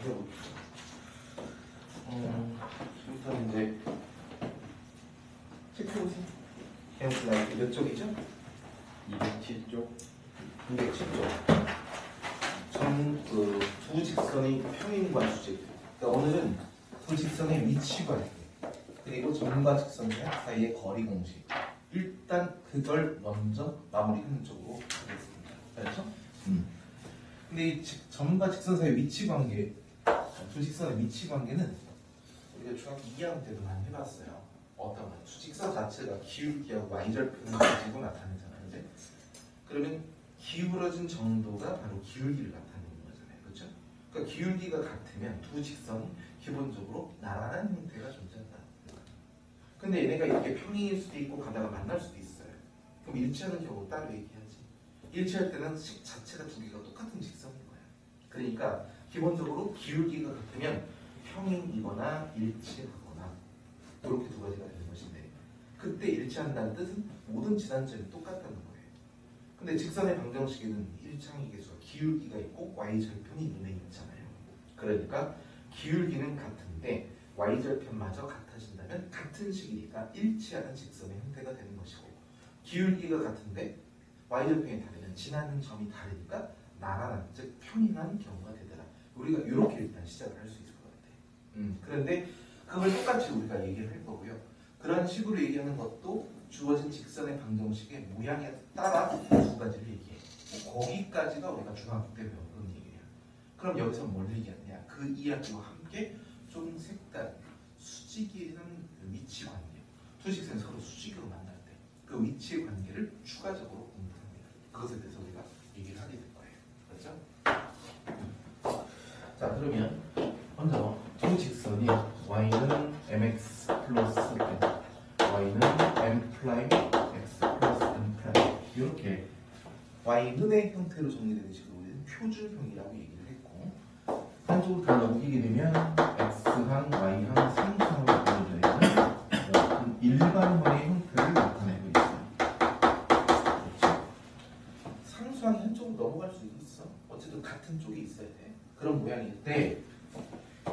해볼게요. 일단 이제 체크해보세요. 엠플라이 몇 쪽이죠? 207쪽. 207쪽. 두 직선의 평행과 수직. 그러니까 오늘은 두 직선의 위치 관계 그리고 점과 직선 사이의 거리 공식. 일단 그걸 먼저 마무리하는 쪽으로 하겠습니다. 그렇죠? 근데 이 점과 직선 사이의 위치 관계, 두 직선의 위치 관계는 우리가 중학교 2학년 때도 많이 해봤어요. 어떤 거? 직선 자체가 기울기하고 y절편을 가지고 나타내잖아요. 이제 그러면 기울어진 정도가 바로 기울기를 나타내는 거잖아요. 그렇죠? 그러니까 기울기가 같으면 두 직선이 기본적으로 나란한 형태가 존재한다. 근데 얘네가 이렇게 평행일 수도 있고 가다가 만날 수도 있어요. 그럼 일치하는 경우 따로 얘기하지. 일치할 때는 식 자체가 두 개가 똑같은 직선인 거야. 그러니까 기본적으로 기울기가 같으면 평행이거나 일치하거나 이렇게 두 가지가 되는 것인데 그때 일치한다는 뜻은 모든 지단점이 똑같다는 거예요. 근데 직선의 방정식에는 일창의 개수가 기울기가 있고 y절편이 눈에 있잖아요. 그러니까 기울기는 같은데 y절편마저 같아진다면 같은 식이니까 일치하는 직선의 형태가 되는 것이고 기울기가 같은데 y절편이 다르면 지나는 점이 다르니까 나란한 즉 평행한 경우가 되더라. 우리가 이렇게 일단 시작을 할 수 있을 것 같아요. 그런데 그걸 똑같이 우리가 얘기를 할 거고요. 그런 식으로 얘기하는 것도 주어진 직선의 방정식의 모양에 따라 두 가지를 얘기해. 거기까지가 우리가 중학교 때 배웠던 얘기예요. 그럼 여기서 뭘 얘기하느냐? 그 이야기와 함께 좀 색다른 수직이라는 위치 관계. 두 직선이 서로 수직으로 만날 때 그 위치 관계를 추가적으로 공부합니다. 그것에 대해서 우리가 얘기를 하게 될 거예요. 그렇죠? 자, 그러면 먼저 두 직선이 y는 mx 플러스 n, y는 m 프라임 x 플러스 n 프라임 이렇게 y는의 형태로 정리되는 식으로 우리는 표준형이라고 얘기를 했고 한쪽으로 달라붙이게 되면 x항, y항, 상수항으로 보여져 있는 일반형의 형태를 나타내고 있어요. 그렇죠? 상수항이 한쪽으로 넘어갈 수도 있어. 어쨌든 같은 쪽에 있어야 돼. 그런 모양일 때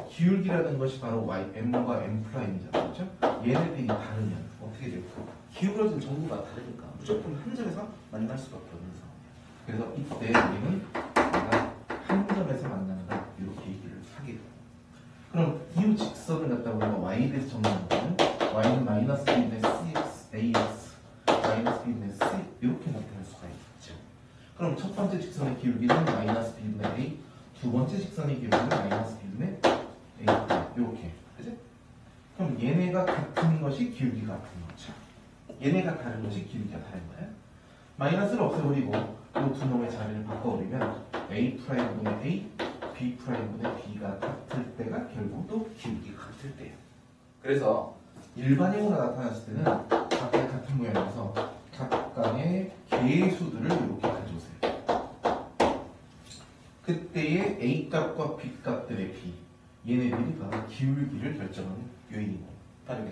기울기라는 것이 바로 m과 m'이잖아요. 그렇죠? 얘네들이 다르면 어떻게 될까? 기울어진 정도가 다르니까 무조건 한 점에서 만날 수밖에 없는 상황이야. 그래서 이때 우리는 내가 한 점에서 만난다 이렇게 얘기를 하게 돼요. 그럼 이 직선을 갖다가 우리가 y에 대해서 정리하면 y는 마이너스 b분의 cx, ax, 마이너스 b분의 c 이렇게 나타낼 수가 있죠. 그럼 첫 번째 직선의 기울기는 마이너스 b분의 a, 두 번째 직선의 기울기는 마이너스 b분의 a 이렇게, 그지? 그럼 얘네가 같은 것이 기울기가 같은 거죠. 얘네가 다른 것이 기울기가 다른 거예요. 마이너스를 없애버리고 이 두 놈의 자리를 바꿔버리면 a 프라임분의 a, b 프라임분의 b가 같을 때가 결국 또 기울기가 같을 때예요. 그래서 일반형으로 나타났을 때는 각각 같은 모양이어서 각각의 개수들을 이렇게 가져오세요. 그때의 a 값과 b 값들의 b 얘네들이 바로 기울기를 결정하는 요인이고 빠르게.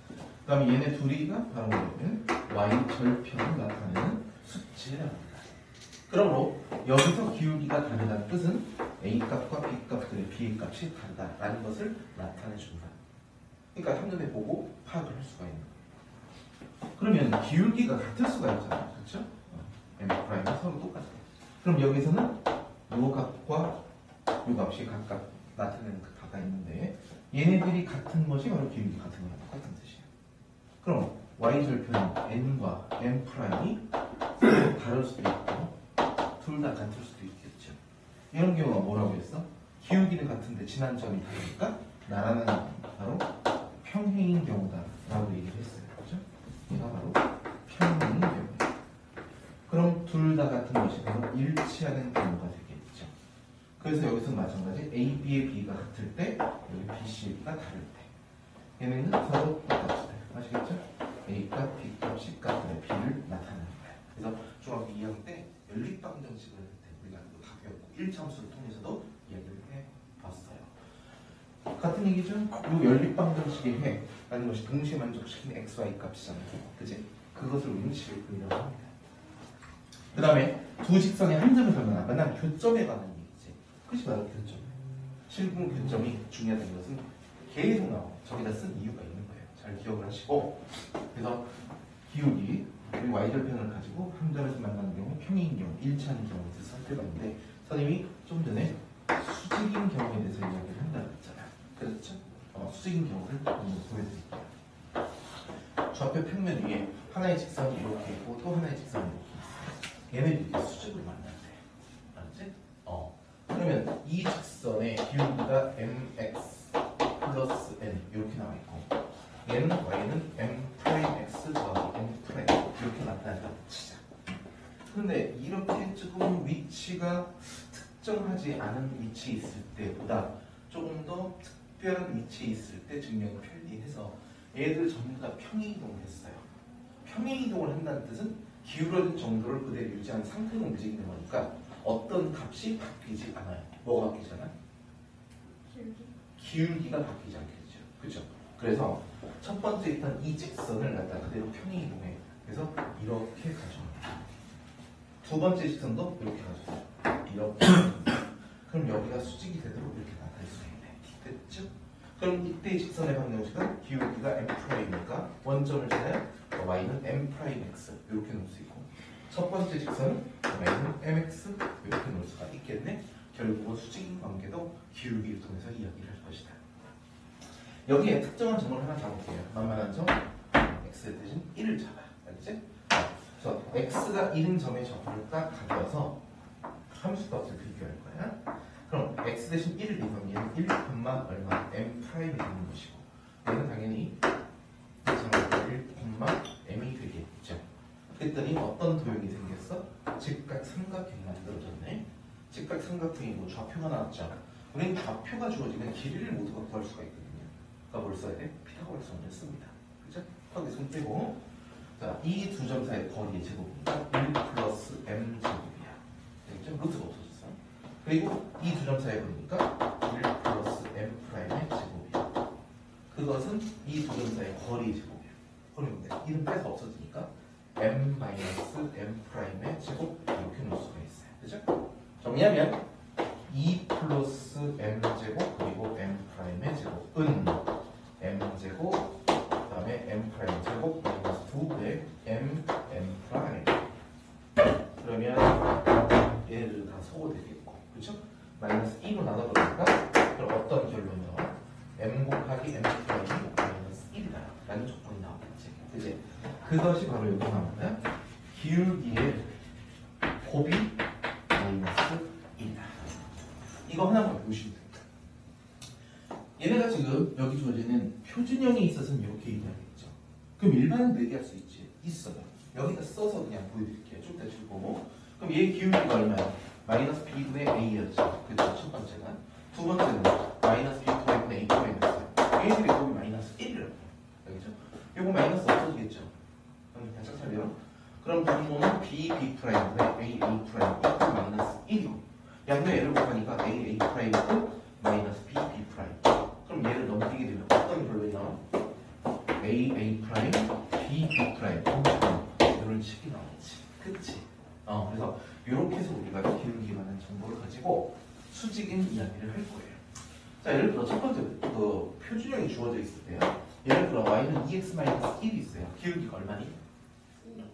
그 다음에 얘네 둘이가 바로 뭐냐면 y절편을 나타내는 수치라고 합니다. 그러므로 여기서 기울기가 다르다는 뜻은 a 값과 b 값들의 b의 값이 다르다라는 것을 나타내준다. 그러니까 한눈에 보고 파악을 할 수가 있는 거예요. 그러면 기울기가 같을 수가 있잖아요. 그렇죠? m' 서로 똑같아요. 그럼 여기서는 요 값과 요 값이 각각 나타내는 그 바가 있는데 얘네들이 같은 것이 바로 기울기 같은 거랑 똑같은 뜻이에요. 그럼 y절편 n과 m'이 다를 수도 있고 둘 다 같을 수도 있겠죠. 이런 경우가 뭐라고 했어? 기울기는 같은데 지난 점이 다르니까 나라는 바로 평행인 경우다 라고 얘기를 했어요. 그렇죠? 얘가 바로 평행인 경우예요. 그럼 둘 다 같은 것이 바로 일치하는 경우가 되겠죠. 그래서 여기서 마찬가지 A, B의 B가 같을 때 여기 B, C의 B가 다를 때 얘네는 서로 똑같이 아시겠죠? A 값, B 값, C 값들의 B를 나타내는 거예요. 그래서 중학교 2학년 때 연립방정식을 할 때 우리가 다 배웠고 1참수를 통해서도 이야기를 해봤어요. 같은 얘기죠? 이 연립방정식의 해라는 것이 동시에 만족시키는 x, y 값이잖아요. 그치? 그것을 우리는 실근이라고 합니다. 그 다음에 두 직선이 한 점에서 만난 교점에 관한 얘기지. 그것이 바로 교점. 실분 교점이 중요하다는 것은 계속 나와. 저기다 쓴 이유가 있는 거예요. 잘 기억을 하시고. 그래서 기울기 그리고 y절편을 가지고 한 점에서 만나는 경우 평행인 경우, 일치하는 경우에 대해서 살펴봤는데 선생님이 좀 전에 수직인 경우에 대해서 이야기를 한다고 했잖아요. 그렇죠? 수직인 경우를 한번 보여드릴게요. 좌표 평면 위에 하나의 직선이 이렇게 있고 또 하나의 직선이 이렇게 있어요. 얘네들이 이렇게 수직으로 만난대. 알았지? 그러면 이 직선의 기울기가 mx 플러스 n 이렇게 나와 있고 얘는 y는 m 프라임 x 더하기 n 프라임 이렇게 나타낸다고 치자. 근데 이렇게 조금 위치가 특정하지 않은 위치에 있을 때보다 조금 더 특별한 위치에 있을 때 증명이 편리해서 얘들 전부 다 평행이동을 했어요. 평행이동을 한다는 뜻은 기울어진 정도를 그대로 유지한 상태로 움직이는 거니까 어떤 값이 바뀌지 않아요. 뭐가 바뀌잖아? 기울기가 바뀌지 않겠죠. 그죠? 그래서 첫 번째 있던 이 직선을 갖다 그대로 평행이동해. 그래서 이렇게 가져옵니다. 두 번째 직선도 이렇게 가져옵니다. 이렇게. 그럼 여기가 수직이 되도록 이렇게 나타낼 수 있네. 됐죠? 그럼 이때 직선의 방정식은 기울기가 m'이니까 원점을 지나요. y는 m'x 이렇게 놓을 수 있고 첫 번째 직선은 y는 mx 이렇게 놓을 수가 있겠네. 결국은 수직인 관계도 기울기를 통해서 이야기를 할 것이다. 여기에 특정한 점을 하나 잡을게요. 만만한 점 x의 대신 1을 잡아. 알겠지? 그래서 x가 1인 점의 좌표를 딱 가져와서 함수값을 비교할 거야. 그럼 x 대신 1을 비교하면 얘는 1, 얼마 m 프라임이 되는 것이고 얘는 당연히 1, m이 되겠죠. 그랬더니 어떤 도형이 생겼어? 직각 삼각형이 만들어졌네. 직각 삼각형이고 좌표가 나왔죠. 우리는 좌표가 주어지면 길이를 모두가 구할 수가 있거든요. 그러니까 뭘 써야 돼? 피타고라스를 씁니다. 그죠? 거기 손 떼고 자, 이 두 점 사이의 거리의 제곱이니까 1 플러스 m 제곱이야. 되겠죠? 루트가 없어졌어. 그리고 이 두 점 사이의 거리니까 1 플러스 m 프라임의 제곱이야. 그것은 이 두 점 사이의 거리의 제곱이야. 그러면 이름 빼서 없어지니까 m 마이너스 m 프라임의 제곱 이렇게 놓을 수가 있어요. 그죠? 정리하면 2 플러스 m 제곱 그리고 m 프라임의 제곱은 m 제곱 그다음에 m 프라임 제곱 마이너스 2배 m 프라임. 그러면 얘를 다 소거되겠고, 그렇죠? 마이너스 2로 나눠버리니까 그럼 어떤 결론이 나와? m 곱하기 m 프라임이 마이너스 1이다 라는 조건이 나오겠지. 그치? 그것이 바로 여기 나오는 기울기의 곱이 마이너스 1이다. 이거 하나만 보시면 됩니다. 얘네가 지금 여기 주어지는 표준형이 있어서는 이렇게 얘기하겠죠. 그럼 일반은 얘기할 수 있지. 있어요. 여기다 써서 그냥 보여드릴게요. 좀 이따 줄 거고. 그럼 얘 기울기가 얼마야? 마이너스 b분의 a였죠. 그렇죠. 첫 번째가. 두 번째는 마이너스 b 프라임분의 a 프라임이었어요. 얘들의 곱이 마이너스 1이라고. 알겠죠? 요거 마이너스 없어지겠죠. 그럼 살짝 살려. 그럼 분모는 b 프라임분의 a 프라임 이퀄 마이너스 1이고 양면 얘를 곱하니까 a 프라임이고 마이너스 b 프라임. 그럼 얘를 넘기게 되면 어떤 결론이 나와? a 프라임 b 프라임 이런 식이 나오지. 그치? 그래서 이렇게 해서 우리가 기울기라는 정보를 가지고 수직인 이야기를 할 거예요. 자, 예를 들어 첫 번째 그 표준형이 주어져 있을 때요. 예를 들어 y는 2x-1이 있어요. 기울기가 얼마니?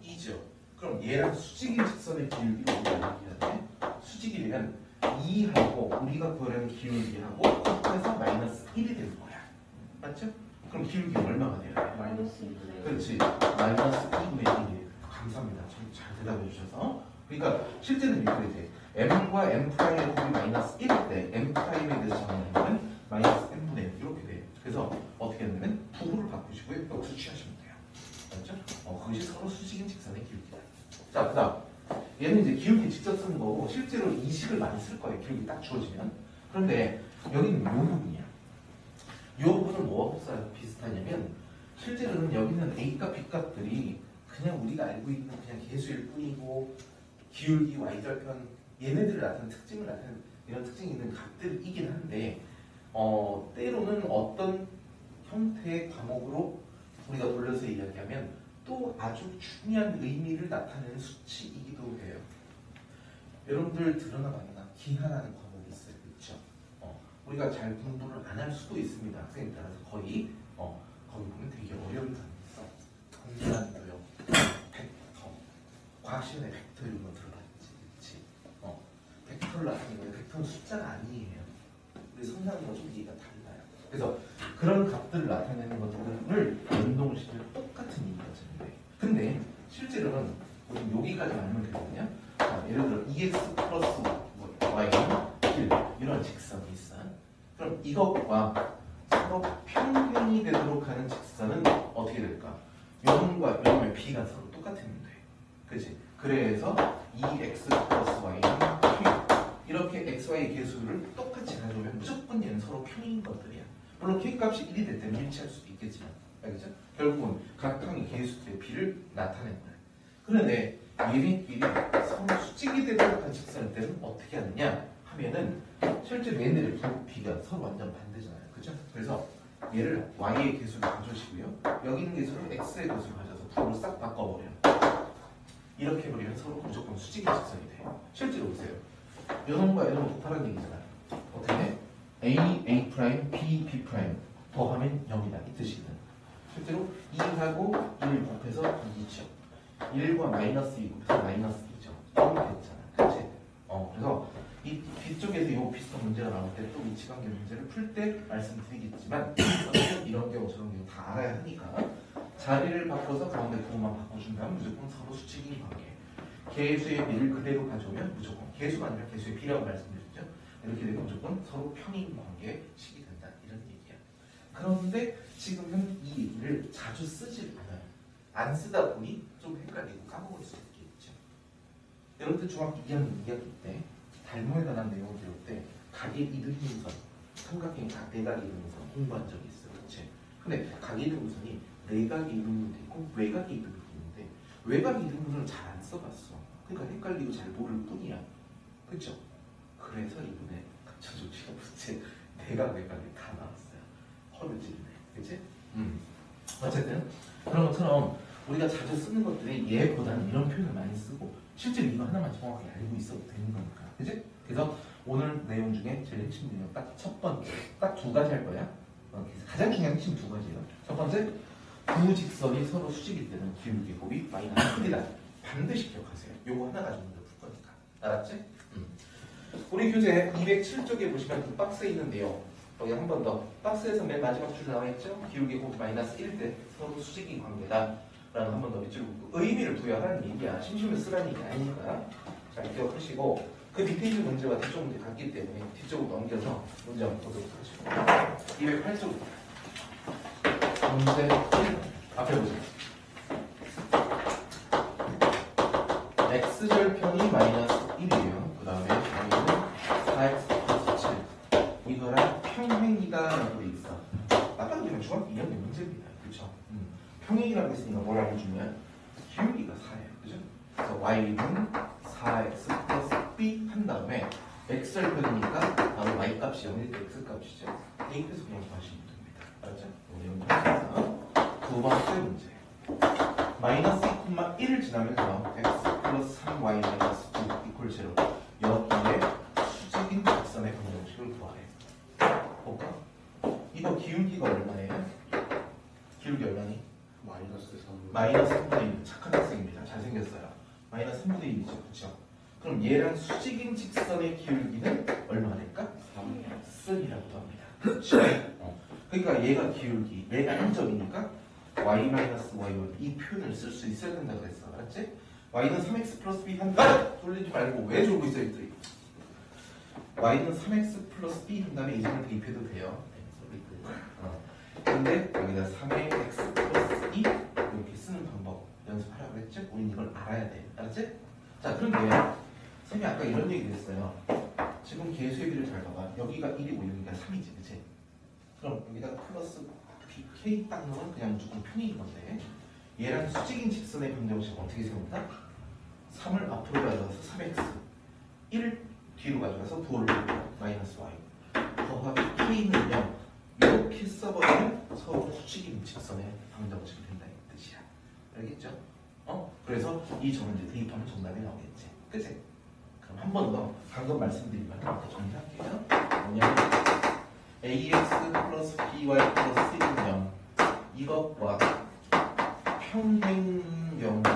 2죠. 그럼 얘랑 수직인 직선의 기울기를 우리가 얘기해야 돼. 수직이면 2하고 우리가 구하려는 기울기하고 합해서 마이너스 1이 되는 거야. 맞죠? 그럼 기울기가 얼마가 돼요? 마이너스 2분의 그렇지. 마이너스 2분의 1이에요. 감사합니다. 잘 대답해 주셔서. 그러니까 실제는 이렇게 돼. m과 m 프라임의 곱이 마이너스 1일 때 m 프라임에 대해서 정의하면 마이너스 m분의 1 이렇게 돼요. 그래서 어떻게 하냐면 부호를 바꾸시고요. 여기서 취하시면 돼요. 맞죠? 그것이 서로 수직인 직선의 기울기다. 자, 그 다음 얘는 이제 기울기 직접 쓰는 거고 실제로 이 식을 많이 쓸 거예요. 기울기 딱 주어지면. 그런데 여기는 이 부분이야. 이 부분은 뭐하고 비슷하냐면 실제로는 여기는 A값, B값들이 그냥 우리가 알고 있는 그냥 개수일 뿐이고 기울기, y절편 얘네들을 나타내는 특징을 나타내는 이런 특징이 있는 값들이긴 한데 때로는 어떤 형태의 과목으로 우리가 돌려서 이야기하면 또 아주 중요한 의미를 나타내는 수치이기도 해요. 여러분들 들어나 봤나? 기하라는 과목이 있어요. 그렇죠? 우리가 잘 공부를 안 할 수도 있습니다. 학생에 따라서 거의 거기 보면 되게 어려운 단어 있어. 공간도요, 벡터, 과학 시간에 벡터 이런 거 들어봤지, 그렇지? 벡터를 나타내는 거예요. 벡터는 숫자가 아니에요. 우리 성사하는 거좀 이해가 달라요. 그래서 그런 값들을 나타내는 것들을 연동시킬 똑같은 이미지인데, 근데 실제로는 우리 여기까지 알면 되거든요. 자, 예를 들어 EX 플러스 Y는 1 이런 직선이 있어. 그럼 이것과 서로 평행이 되도록 하는 직선은 어떻게 될까? 0과 0의 B가 서로 똑같으면 돼. 그치? 그래서 2X 플러스 Y는 평행. 이렇게 XY 계수를 똑같이 가져오면 무조건 얘는 서로 평행인 것들이야. 물론 K값이 1이 될 때는 일치할 수도 있겠지만, 알겠죠? 결국은 각항의 계수의 B를 나타낸 거야. 그런데 얘네끼리 서로 수직이 되도록 한 직선일 때는 어떻게 하느냐 하면은 실제로 얘네들의 부피가 서로 완전 반대잖아요. 그죠? 그래서 얘를 Y의 계수를 가져오시고요. 여기 있는 계수를 X의 계수를 가져서 부호를 싹 바꿔버려. 이렇게 해버리면 서로 무조건 수직의 직선이 돼요. 실제로 보세요. 요놈과 요놈을 곱하라는 얘기잖아요. 어떻게 해? A, A 프라임, B, B 프라임 더하면 0이다. 이 뜻이거든. 실제로 2하고 1 곱해서 2죠. 1과 마이너스 2 곱해서 마이너스 2죠. 0이 됐잖아. 그치? 그래서 이 뒤쪽에서 이 비슷한 문제가 나올 때 또 위치관계 문제를 풀 때 말씀드리겠지만 이런 경우 저런 경우 다 알아야 하니까 자리를 바꿔서 가운데 부호만 바꿔준다면 무조건 서로 수직인 관계. 계수의 B를 그대로 가져오면 무조건 계수가 아니라 계수의 B라고 말씀드렸죠. 이렇게 되면 무조건 서로 평행 관계식이 된다. 이런 얘기야. 그런데 지금은 이 얘기를 자주 쓰질 않아요. 안 쓰다 보니 좀 헷갈리고 까먹을 수 있겠죠. 여러분들 중학교 2학년 2학기 때 달모에 관한 내용을 배울 때 각의 이등분선, 삼각형의 각 내각의 이등분선 공부한 적이 있어요. 그치? 근데 각 이등분선이 내각의 이등분도 있고 외각의 이등분도 있는데 외각 이등분선을 잘 안 써봤어. 그러니까 헷갈리고 잘 모를 뿐이야. 그쵸? 그래서 이번에 저조치가 문제 내각 외각이 다 나왔어요. 허를 찌르네. 그치? 어쨌든 그런 것처럼 우리가 자주 쓰는 것들이 얘보다는 이런 표현을 많이 쓰고 실제로 이거 하나만 정확하게 알고 있어도 되는 거니까. 그치? 그래서 오늘 내용 중에 제일 핵심 내용 딱 첫 번째 딱 두 가지 할 거야. 그래서 가장 중요한 핵심 두 가지예요. 첫 번째, 두 직선이 서로 수직일 때는 기울기 곱이 마이너스 1이다. 반드시 기억하세요. 요거 하나 가지고 문제 풀 거니까. 알았지? 우리 교재 207쪽에 보시면 그 박스에 있는 내용 여기 한 번 더 박스에서 맨 마지막 줄 나와 있죠? 기울기 곱이 마이너스 1일 때 서로 수직인 관계다 라는 한 번 더 밑줄 의미를 부여하는 얘기야. 심심해 쓰라는 얘기 아니니까 잘 기억하시고 그 밑에 있는 문제와 뒤쪽 문제 같기 때문에 뒤쪽으로 넘겨서 문제 한번 보도록 하시고 208쪽 문제 1 앞에 보세요. x절편이 마이너스 1이에요. 그 다음에 y는 4x 플러스 7 이거랑 평행이다 라고 돼 있어. 아까 보면 중학교 2학년 문제입니다. 그쵸? 평행이라고 했으니까 뭐라고 주면 기울기가 4예요. 그죠? 그래서 y는 4x 플러스 b 한 다음에 x절편이니까 바로 y 값이 0일 때 x 값이죠. 대입해서 그냥 구하시면 됩니다. 알았죠? 오늘 두 번째 문제. 마이너스 2,1을 지나면서 x 플러스 3y 마이너스 9 이퀄 0 여기에 수직인 직선의 방정식을 구하래. 볼까? 이거 기울기가 얼마예요? 기울기 얼마니? 마이너스 3. 마이너스 3분의 1. 착한 학생입니다. 잘생겼어요. 마이너스 3분의 1이죠. 그렇죠? 그럼 얘랑 수직인 직선의 기울기는 얼마가 될까? 3이라고 합니다. 그렇죠? 그러니까 얘가 기울기, 얘가 1점이니까 y-y1 이 표현을 쓸 수 있어야 된다고 그랬어. 알았지? y는 3x 플러스 b 한다. 돌리지 말고 왜 졸고 있어 이들이? y는 3x 플러스 b 한 다음에 이 점을 대입해도 돼요. 근데 여기다 3의 x 플러스 2 이렇게 쓰는 방법 연습하라고 그랬죠? 우린 이걸 알아야 돼. 알았지? 자, 그런데 선생님이 아까 이런 얘기를 했어요. 지금 계수의 비를 잘 봐봐. 여기가 1이고 여기가 3이지, 그치? 그럼 여기다가 플러스 k 딱 넣으면 그냥 무조건 평행인 건데 얘랑 수직인 직선의 방정식 어떻게 세운다? 3을 앞으로 가져가서 3x 1을 뒤로 가져가서 부호를 마이너스 y 더하기 k는 0 이렇게 써버리면 서로 수직인 직선의 방정식이 된다는 뜻이야. 알겠죠? 그래서 이 점을 이제 대입하면 정답이 나오겠지. 그치? 그럼 한 번 더 방금 말씀드린 말을 정리할게요. 뭐냐면 ax 플러스 by 플러스 1은 0 이것과 평행경도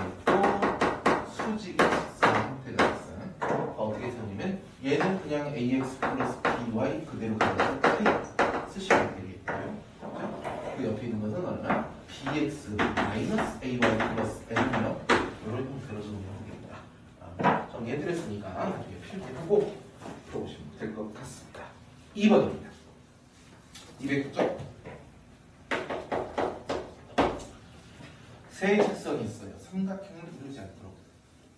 수직의 직선 형태가 있어요. 어떻게 쓰냐면 얘는 그냥 ax 플러스 by 그대로 가져서 쓰시면 되겠고요. 그 옆에 있는 것은 얼마? bx 마이너스 ay 플러스 n이요. 이런 형태로 정리해보겠다. 정리해드렸으니까 나중에 필기하고 풀어보시면 될 것 같습니다. 2번입니다. 200쪽. 세 직선이 있어요. 삼각형을 이루지 않도록.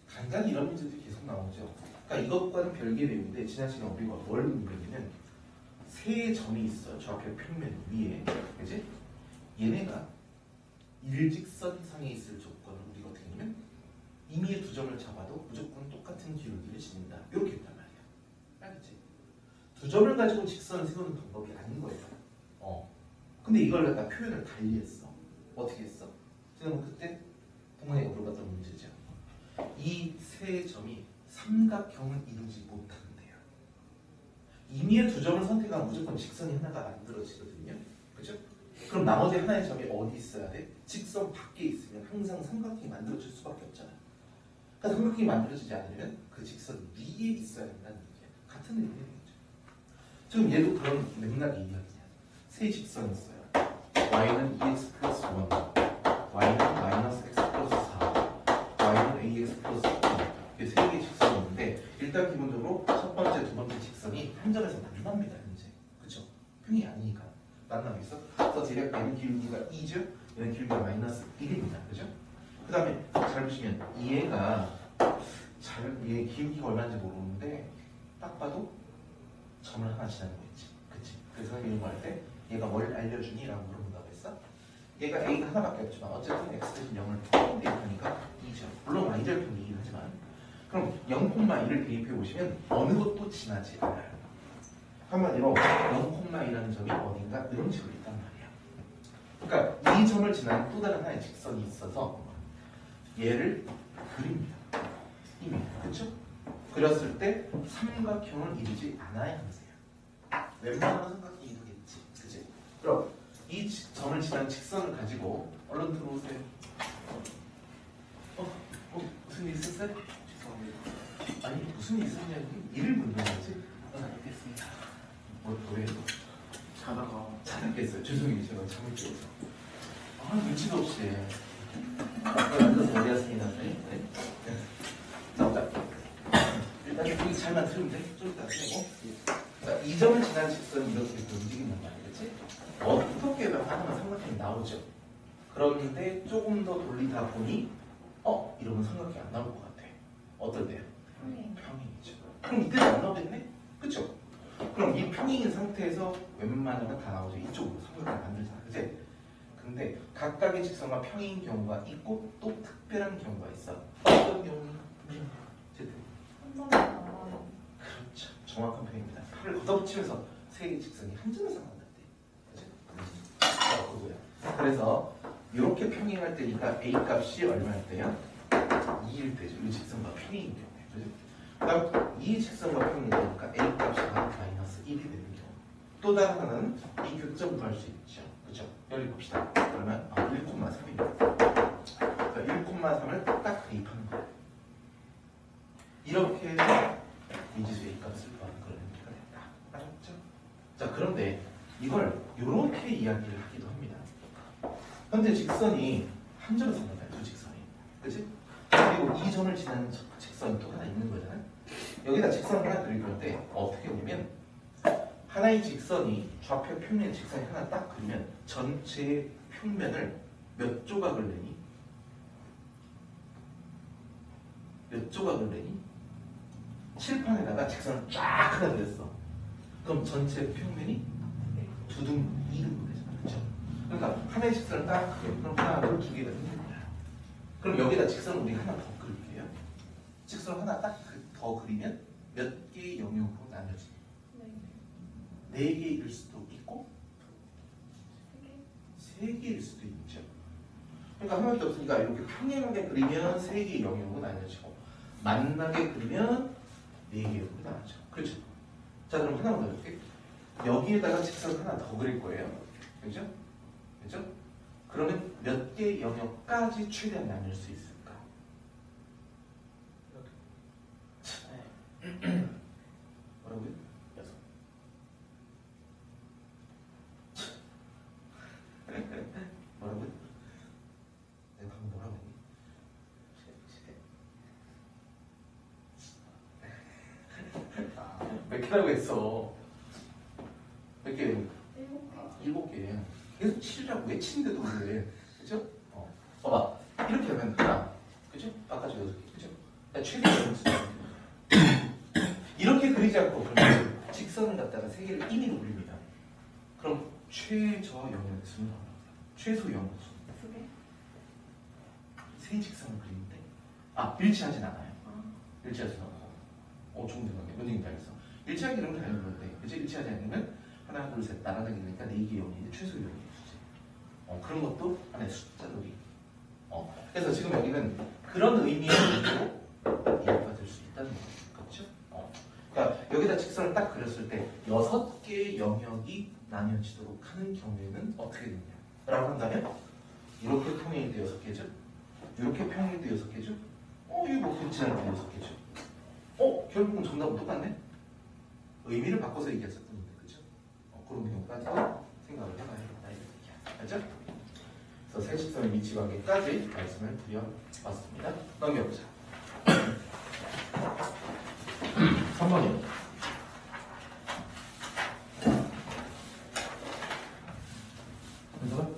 간간히 이런 문제들이 계속 나오죠. 그러니까 이것과는 별개 내용인데 지난 시간 우리가 뭘 공부했냐면 세 점이 있어요. 좌표 평면 위에. 그지? 얘네가 일직선 이상에 있을 조건을 우리가 어떻게 하냐면 임의의 두 점을 잡아도 무조건 똑같은 기울기를 지닌다. 이렇게 했단 말이야. 알겠지? 두 점을 가지고 직선을 세우는 방법이 아닌 거예요. 근데 이걸 갖다 표현을 달리 했어. 어떻게 했어? 지난번 그때 동문회가 물어봤던 문제죠. 이 세 점이 삼각형을 이루지 못한대요. 임의의 두 점을 선택하면 무조건 직선이 하나가 만들어지거든요. 그죠? 그럼 나머지 하나의 점이 어디 있어야 돼? 직선 밖에 있으면 항상 삼각형이 만들어질 수밖에 없잖아. 그러니까 삼각형이 만들어지지 않으면 그 직선 위에 있어야 된다는 얘기야. 같은 의미겠죠. 지금 얘도 그런 맥락의 이야기야. 세 직선이 있어요. y는 2x 플러스 1, y는 마이너스 x 플러스 4, y는 ax 플러스 2. 이게 세 개의 직선이 있는데 일단 기본적으로 첫 번째, 두 번째 직선이 한 점에서 만납니다. 현재. 그쵸? 평이 아니니까. 만나고 있어. 그래서 대략 얘는 기울기가 2죠? 얘는 기울기가 마이너스 1입니다. 그죠? 그 다음에 잘 보시면 얘가 얘 기울기가 얼마인지 모르는데 딱 봐도 점을 하나 지나는 거 있지. 그치? 그래서 이런 거 할 때 얘가 뭘 알려주니? 라고 물어본다고 했어? 얘가 A가 하나밖에 없지만 어쨌든 X 대신 0을 대입하니까 2죠. 물론 Y절편이긴 하지만 그럼 0,1을 대입해 보시면 어느 것도 지나지 않아요. 한마디로 0,2라는 점이 어딘가 이런 식으로 있단 말이야. 그러니까 이 점을 지나는 또 다른 하나의 직선이 있어서 얘를 그립니다. 이미. 그쵸? 그렸을 때 삼각형을 이루지 않아야 하세요. 웬만하면 삼각형이 이루겠지. 그치? 그럼 이 점을 지난 직선을 가지고 얼른 들어오세요. 무슨 일 있었어요? 죄송합니다. 아니 무슨 일 있었냐면 일을 묻는 거지. 알겠습니다. 왜? 자다가 깼어요. 죄송해요. 제가 잠을 깨워서. 눈치도 없이. 앉아서 머리 하시긴 하세요. 네. 자, 일단 여기 잘만 들으면 돼. 좀 이따 쓰고. 자, 이 점을 지난 직선이 이렇게 움직이는 말이겠지? 어떻게 하나만 삼각형이 나오죠. 그런데 조금 더 돌리다 보니 이러면 삼각형이 안 나올 것 같아. 어떨 때요? 평행이죠. 그럼 이때는 안 나오겠네? 그쵸? 그럼 이 평행인 상태에서 웬만하면 다 나오죠. 이쪽으로 삼각형을 만들잖아. 그치? 근데 각각의 직선과 평행인 경우가 있고 또 특별한 경우가 있어. 어떤 경우는? 그렇죠. 정확한 표현입니다. 팔을 걷어붙이면서 세 개의 직선이 한 점에서 만났대. 그죠? 그래서 이렇게 평행할 때니까 A 값이 얼마일 때요? 2일 때죠. 이 직선과 평행인 경우에. 그죠? 그다음 이 직선과 평행이 되니까 A 값이 마이너스 1이 되는 경우. 또 다른 하나는 이 교점 구할 수 있죠. 그죠? 여기 봅시다. 그러면 1,3입니다. 1,3을 딱 대입하는 거예요. 이렇게 해서 미지수의 A값을 구하는 그런 의미가 된다. 알았죠? 자, 그런데 이걸 이렇게 이야기를 하기도 합니다. 현재 직선이 한 점에서 만나요. 두 직선이. 그치? 그리고 이 점을 지나는 직선이 또 하나 있는 거잖아요. 여기다 직선을 하나 그릴 건데 어떻게 보면 하나의 직선이 좌표 평면 직선이 하나 딱 그리면 전체 평면을 몇 조각을 내니? 몇 조각을 내니? 칠판에다가 직선을 쫙 하나 그렸어. 그럼 전체 평면이 두둥 2등분 되잖아. 그렇죠? 그러니까 하나의 직선을 딱 그려. 그럼 하나, 둘, 두 개가 생긴 거야. 그럼 여기다 직선을 우리 하나 더 그릴게요. 직선 하나 딱 더 그리면 몇 개의 영역으로 나뉘어지니? 네 개일 수도 있고 세 개일 수도 있죠. 그러니까 하나밖에 없으니까 이렇게 평행하게 그리면 세 개의 영역으로 나뉘어지고 만나게 그리면 네 개로 나뉘죠. 그렇죠? 자, 그럼 하나만 더 해볼게. 여기에다가 직선 하나 더 그릴 거예요. 그죠? 그죠? 그러면 몇 개 영역까지 최대한 나눌 수 있을까? 뭐라고요? 6. 뭐라고요? 내가 방금 뭐라고 했니? 몇 개라고 했어? 몇 개? 7개. 계속 치려고 외치는데도 그래. 그죠? 봐봐. 이렇게 하면 하나. 그죠? 아까 저 6개. 그죠? 최대 점수. 이렇게 그리지 않고 그러면 직선을 갖다가 3개를 임의로 그립니다. 그럼 최저 영역수는 얼마나? 최소 영역수. 세 직선을 그리는데 일치하진 않아요. 일치하진 않고 조금 들어가네. 뭔 얘기인지 알겠어. 일치하기 이런 건 당연히 그런데 그치? 일치하지 않으면 하나 둘셋 나란하게 되니까 4개 영역인데 최소 영역수지. 그런 것도 하나의 숫자놀이. 그래서 지금 여기는 그런 의미의 문제로 이해가 될 수 있다는 거죠. 그렇죠? 그러니까 여기다 직선을 딱 그렸을 때 6개의 영역이 나뉘어지도록 하는 경우에는 어떻게 되냐 라고 한다면 이렇게 평행이 되어 6개죠. 이렇게 평행이 되어 6개죠. 이거 뭐 그렇지는 않게 되어 6개죠. 결국은 정답은 똑같네. 의미를 바꿔서 얘기했었던 건데 그죠? 그런 경우까지도 생각을 해봐야 되겠다. 알죠? 그래서 세 직선의 위치 관계까지 말씀을 드려봤습니다. 넘겨보자. 3번이요. 그래서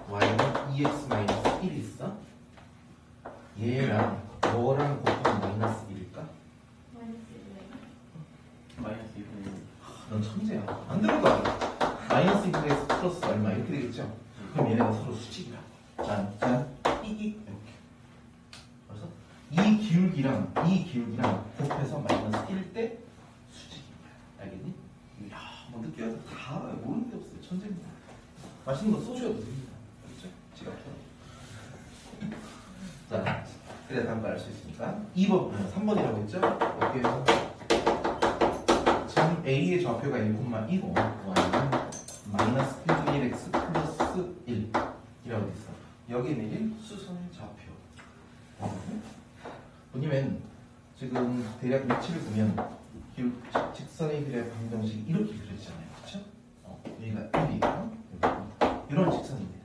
y는 2x-1이 있어. 얘랑 뭐랑 곱하면 마이너스 1일까? 마이너스 2분의 넌 천재야. 안 들어도 알아. 마이너스 2분의 플러스 얼마 이렇게 되겠죠? 그럼 얘네가 서로 수직이라고. 짠, 이렇게. 그래서 이 기울기랑 곱해서 마이너스 1 대 수직입니다. 알겠니? 이야, 뭐 느껴야 다 알아요. 모르는 게 없어요. 천재입니다. 맛있는 거 쏘셔도 됩니다. 그렇죠? 지갑처럼. 자, 그래야 다음 거 알 수 있으니까 2번, 3번이라고 했죠? 볼게요. 지금 A의 좌표가 1,2고 Y는 마이너스 1분의 1x 플러스 1 이라고 돼 있어. 여기는 1 수선의 좌표. 왜냐면 지금 대략 위치를 보면 직선의 그래 방정식이 이렇게 그려지잖아요. 그렇죠? 여기가 1이고 이런 직선입니다.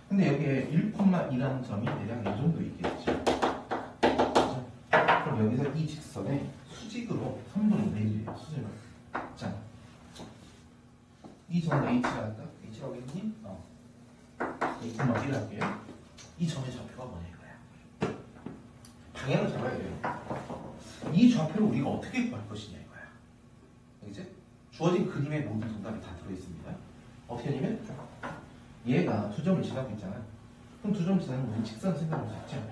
근데 여기에 1,1라는 점이 대략 이 정도 있겠죠. 그렇죠? 그럼 여기서 이 직선의 수직으로 3분의 4를 수직을. 자, 이 점은 H가 할까? H라고 했니? 2,1 할게요. 이 점의 좌표가 뭐냐 이거야. 방향을 잡아야 돼요. 이 좌표를 우리가 어떻게 구할 것이냐 이거야. 이제 주어진 그림의 모든 정답이 다 들어있습니다. 어떻게 하냐면 얘가 두 점을 지나고 있잖아. 그럼 두 점 지나면 우리 직선 생각할 수 있죠.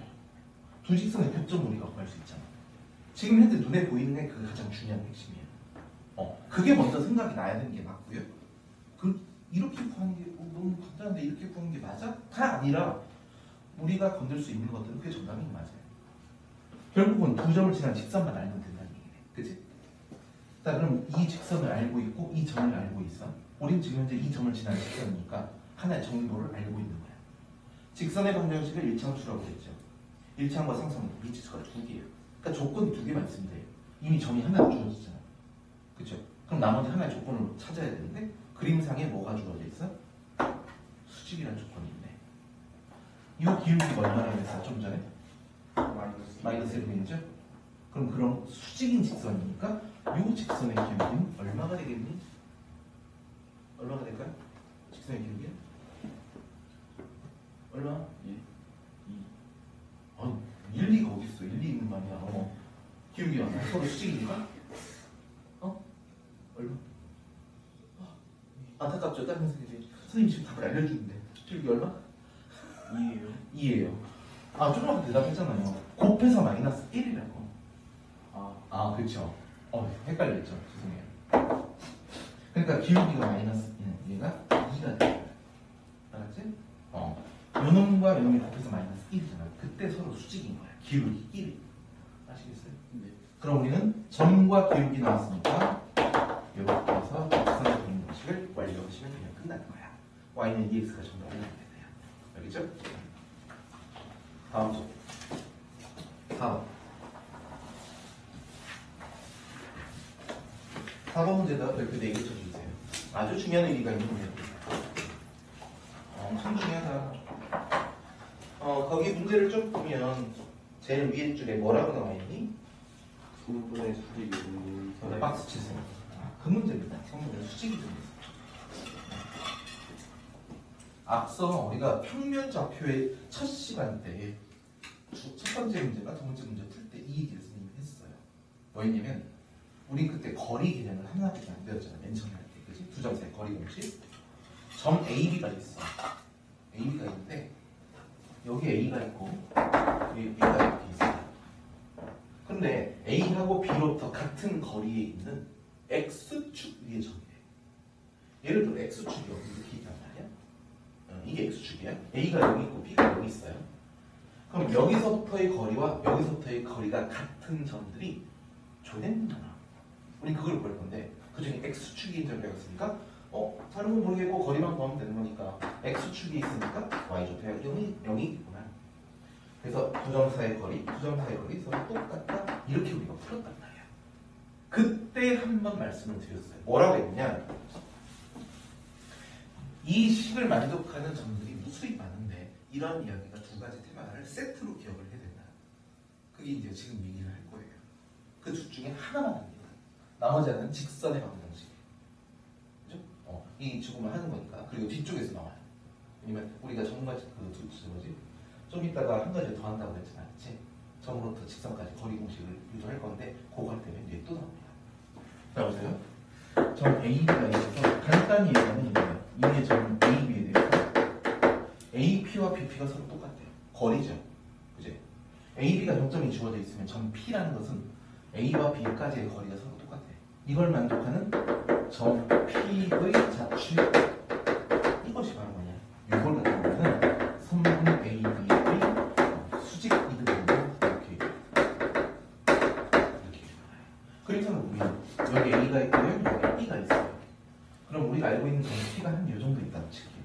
두 직선의 교점을 우리가 구할 수 있잖아. 지금 현재 눈에 보이는 게 그게 가장 중요한 핵심이에요. 그게 먼저 생각이 나야 되는 게 맞고요. 이렇게 구하는 게 너무 간단한데 이렇게 구하는 게 맞아? 다 아니라 우리가 건들 수 있는 것들은 그게 정답인 게 맞아요. 결국은 두 점을 지난 직선만 알면 된다는 얘기네. 그치? 자, 그럼 이 직선을 알고 있고 이 점을 알고 있어. 우린 지금 현재 이 점을 지난 직선이니까 하나의 정보를 알고 있는 거야. 직선의 방정식을 일창수라고 했죠. 일창과 상상 미지수가 2개예요. 그러니까 조건이 2개만 있으면 돼요. 이미 점이 하나 주어지잖아. 그쵸? 그럼 나머지 하나의 조건을 찾아야 되는데 그림상에 뭐가 주어져 있어? 수직이라는 조건이 있네. 이 기울기가 얼마나 됐어? 좀 전에? 마이너스 1분이죠? 그럼 수직인 직선이니까 이 직선의 기울기는 얼마가 되겠니? 얼마가 될까요? 직선의 기울기는? 얼마? 1, 2. 1, 2가 어딨어? 1, 2 있는 말이야. 기울기가 서로 수직이니까? 얼마? 안타깝죠? 다른 선생님이 선생님 지금 답을 알려주는데 기울기 얼마? 2예요. 2예요. 조금만 대답했잖아요. 곱해서 마이너스 1이라고. 그렇죠. 헷갈렸죠. 죄송해요. 그러니까 기울기가 마이너스 1, 얘가 2가 돼요. 알았지? 요놈과 요놈이 곱해서 마이너스 1이잖아. 그때 서로 수직인 거야. 기울기 1. 아시겠어요? 네. 그럼 우리는 점과 기울기 나왔으니까 이렇게 해서 y는 2x가 정답이 되겠네요. 알겠죠? 다음 쪽. 다음 4번 문제다. 별표 4개 쳐주세요. 아주 중요한 의미가 있는 문제입니다. 엄청 중요하다. 거기 문제를 좀 보면 제일 위에 줄에 뭐라고 나와있니? 성분의 수직이 있는 박스 치세요. 그 문제입니다. 성분의 수직이 됩니다. 앞서 우리가 평면 좌표의 첫 시간대에 첫 번째 문제가 두 번째 문제 풀 때 이 얘기를 선생님이 했어요. 뭐였냐면 우리 그때 거리 개념을 하나밖에 안 배웠잖아. 맨 처음에 할 때. 그치? 두 점 사이 거리 공식. 점 AB가 있어. AB가 있는데 여기 A가 있고 여기 B가 이렇게 있어요. 근데 A하고 B로부터 같은 거리에 있는 X축 위에 점이래. 예를 들어 X축이 여기 이렇게 있단 말이야. 이게 X축이야. A가 여기 있고 B가 여기 있어요. 그럼 여기서부터의 거리와 여기서부터의 거리가 같은 점들이 조된다나. 우리 그걸 볼 건데 그중에 X축인 점이 있으니까 다른 건 모르겠고 거리만 구하면 되는 거니까 X축이 있으니까 Y좌표가 0이 있구나. 그래서 두 점 사이의 거리, 두 점 사이의 거리 서로 똑같다. 이렇게 우리가 풀었단 말이야. 그때 한번 말씀을 드렸어요. 뭐라고 했냐? 이 식을 만족하는 점들이 무수히 많은데 이런 이야기가 두 가지 테마를 세트로 기억을 해야 된다. 그게 이제 지금 얘기를 할 거예요. 그 둘 중에 하나만 합니다. 나머지는 직선의 방정식. 그죠? 이 죽음을 하는 거니까. 그리고 뒤쪽에서 나와요. 왜냐면 우리가 전까지 뭐지? 좀 이따가 한 가지 더 한다고 했잖아. 그치? 점으로부터 직선까지 거리 공식을 유도할 건데 그거 할 때는 이제 또 나옵니다. 자 보세요. 점 AB가 있어서 간단히 얘기하면 이거예요. 이게 점 AB에 대해서 AP와 BP가 서로 똑같아요. 거리죠. 그지? AB가 점점이 주어져 있으면 점 P라는 것은 A와 B까지의 거리가 서로 똑같아요. 이걸 만족하는 점 P의 자취 이것이 바로 뭐냐? 이걸 갖는 거는 선분 AB의 수직 이등분을 이렇게 그래서 보면 여기 A가 있고요, 여기 B가 있어요. 그럼 우리가 알고 있는 점 P가 한 요 정도 있다는 칠게요.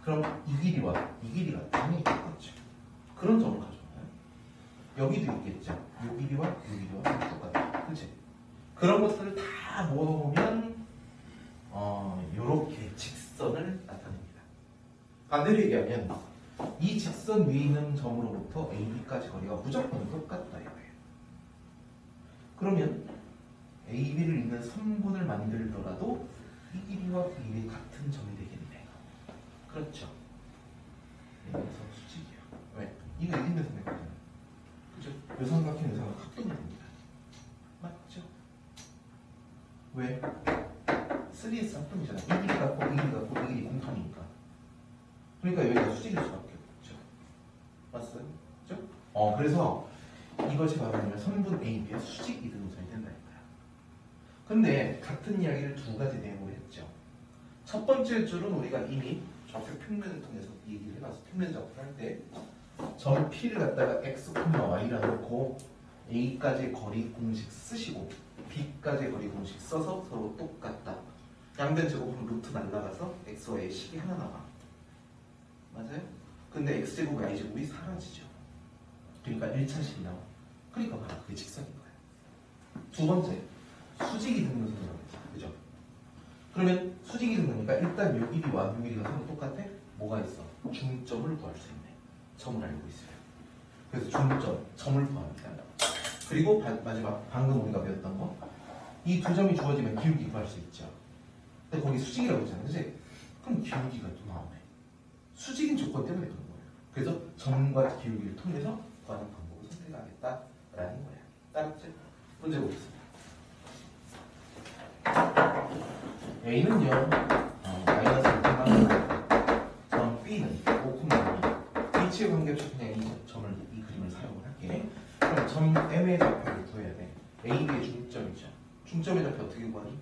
그럼 이 길이와 이 길이가 당연히 똑같죠. 그런 점을 가져와요. 여기도 있겠죠. 요 길이와 요 길이와 똑같아요. 그렇지? 그런 것들을 다 모아보면 요렇게 직선을 나타냅니다. 반대로 얘기하면 이 직선 위에 있는 점으로부터 AB까지 거리가 무조건 똑같다 이거예요. 그러면 AB를 있는 선분을 만들더라도 이 길이와 이 길이 같은 점이 되겠네. 그렇죠. 그래서 수직이요. 왜? 이거 이기면서 된 거잖아요. 그죠? 요 삼각형, 요 삼각 합동이 됩니다. 맞죠? 왜? 3S 합동이잖아. 이 길이 같고 이 길이 같고 이 길이 공통이니까. 그러니까 여기가 수직일 수밖에 없죠. 맞어요? 그죠? 그래서 이것이 바로 뭐냐면 선분 AB의 수직 이등분선이 된다니까요. 근데 같은 이야기를 두 가지 내용을 했죠. 첫 번째 줄은 우리가 이미 좌표 평면을 통해서 얘기를 해봐서 평면 좌표를 할 때 점 P를 갖다가 X, Y라 놓고 A까지의 거리 공식 쓰시고 B까지의 거리 공식 써서 서로 똑같다. 양변 제곱은 루트 날라가서 X와의 식이 하나 나와. 맞아요? 근데 X제곱, Y제곱이 사라지죠. 그러니까 1차식이 나와. 그러니까 바로 그게 직선인 거예요. 두 번째, 수직이 등분선이라고 했죠. 그죠? 그러면 수직이 등분이니까 일단 요 길이와 요 길이가 서로 똑같아? 뭐가 있어? 중점을 구할 수 있네. 점을 알고 있어요. 그래서 중점, 점을 구합니다. 그리고 마지막 방금 우리가 배웠던 거, 이 두 점이 주어지면 기울기 구할 수 있죠. 근데 거기 수직이라고 했잖아요. 그치? 그럼 기울기가 또 나오네. 수직인 조건 때문에 그런 거예요. 그래서 점과 기울기를 통해서 구하는 방법을 선택하겠다라는 거예요. 따랐지? 문제 보겠습니다. A는요, 마이너스 6,000만 점 B는 5,2 H의 관계없이 그냥 이 점을, 이 그림을 사용을 할게. 그럼 점 M의 좌표를 구해야 돼. AB의 중점이죠. 중점의 좌표 어떻게 구하니?